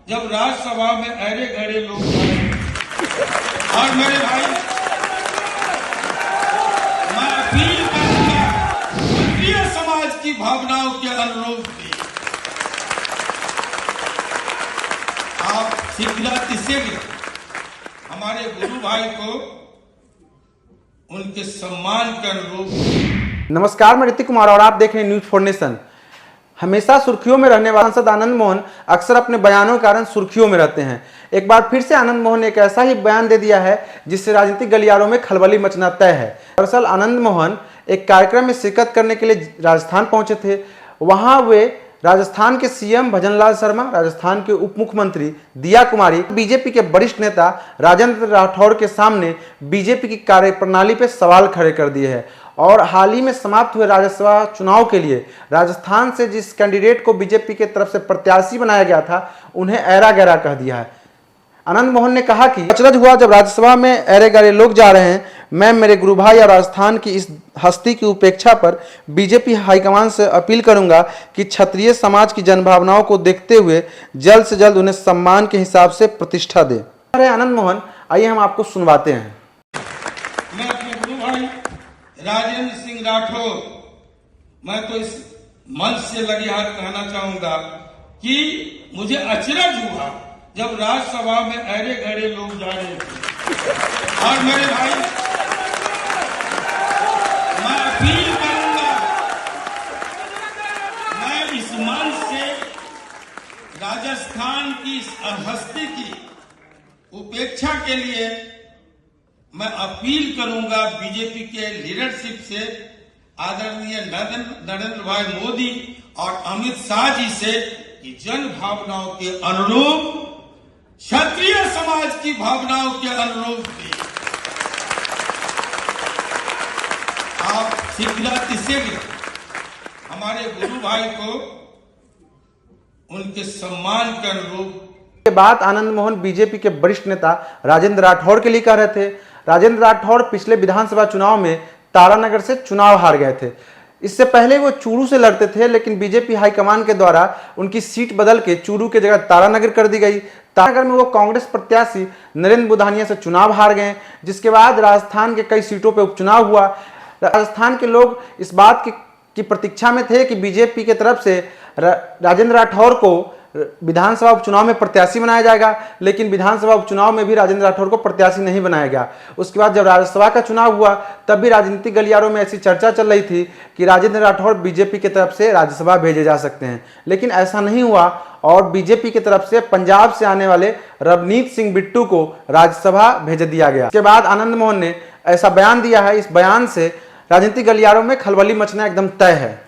जब राज्यसभा में अरे गहरे लोग और मेरे भाई मैं अपील करूंगा क्षत्रिय समाज की भावनाओं के अनुरूप भी आप शीघ्र हमारे गुरु भाई को उनके सम्मान के अनुरूप। नमस्कार, मैं ऋतिक कुमार और आप देख रहे हैं न्यूज फॉर नेशन। हमेशा सुर्खियों में रहने वाले सांसद आनंद मोहन अक्सर अपने बयानों के कारण सुर्खियों में रहते हैं। एक बार फिर से आनंद मोहन ने एक ऐसा ही बयान दे दिया है जिससे राजनीतिक गलियारों में खलबली मचना तय है। दरअसल आनंद मोहन एक कार्यक्रम में शिरकत करने के लिए राजस्थान पहुंचे थे। वहां वे राजस्थान के सीएम भजनलाल शर्मा, राजस्थान के उप मुख्यमंत्री दिया कुमारी, बीजेपी के वरिष्ठ नेता राजेंद्र राठौर के सामने बीजेपी की कार्यप्रणाली पर सवाल खड़े कर दिए हैं। और हाल ही में समाप्त हुए राज्यसभा चुनाव के लिए राजस्थान से जिस कैंडिडेट को बीजेपी के तरफ से प्रत्याशी बनाया गया था उन्हें ऐरा गैरा कह दिया है। आनंद मोहन ने कहा कि अचरज हुआ जब राज्यसभा में ऐरे गैरे लोग जा रहे हैं। मैं मेरे गुरु भाई और राजस्थान की इस हस्ती की उपेक्षा पर बीजेपी हाईकमान से अपील करूंगा कि क्षत्रिय समाज की जनभावनाओं को देखते हुए जल्द से जल्द उन्हें सम्मान के हिसाब से प्रतिष्ठा दे। अरे आनंद मोहन, आइए हम आपको सुनवाते हैं। मैं अपने गुरु भाई राजेंद्र सिंह राठौर, मैं तो इस मंच से लगे हाथ कहना चाहूंगा कि मुझे अचरज हुआ जब राज्यसभा में अरे गहरे लोग जा रहे थे। और मेरे भाई मैं अपील करूंगा, मैं इस मंच से राजस्थान की इस हस्ती की उपेक्षा के लिए मैं अपील करूंगा बीजेपी के लीडरशिप से, आदरणीय नरेंद्र भाई मोदी और अमित शाह जी से कि जन भावनाओं के अनुरूप, क्षत्रिय समाज की भावनाओं के अनुरूप भी आप शीघ्र हमारे गुरु भाई को उनके सम्मान के अनुरूप। के बाद आनंद मोहन बीजेपी के वरिष्ठ नेता राजेंद्र राठौर के लिए कह रहे थे। राजेंद्र राठौर पिछले विधानसभा चुनाव में तारानगर से चुनाव हार गए थे। इससे पहले वो चूरू से लड़ते थे, लेकिन बीजेपी हाईकमान के द्वारा उनकी सीट बदल के चूरू की जगह तारानगर कर दी गई। तारानगर में वो कांग्रेस प्रत्याशी नरेंद्र बुधानिया से चुनाव हार गए, जिसके बाद राजस्थान के कई सीटों पर उपचुनाव हुआ। राजस्थान के लोग इस बात की प्रतीक्षा में थे कि बीजेपी की तरफ से राजेंद्र राठौर को विधानसभा उपचुनाव में प्रत्याशी बनाया जाएगा, लेकिन विधानसभा उपचुनाव में भी राजेंद्र राठौर को प्रत्याशी नहीं बनाया गया। उसके बाद जब राज्यसभा का चुनाव हुआ तब भी राजनीतिक गलियारों में ऐसी चर्चा चल रही थी कि राजेंद्र राठौर बीजेपी की तरफ से राज्यसभा भेजे जा सकते हैं, लेकिन ऐसा नहीं हुआ और बीजेपी की तरफ से पंजाब से आने वाले रवनीत सिंह बिट्टू को राज्यसभा भेज दिया गया। इसके बाद आनंद मोहन ने ऐसा बयान दिया है। इस बयान से राजनीतिक गलियारों में खलबली मचना एकदम तय है।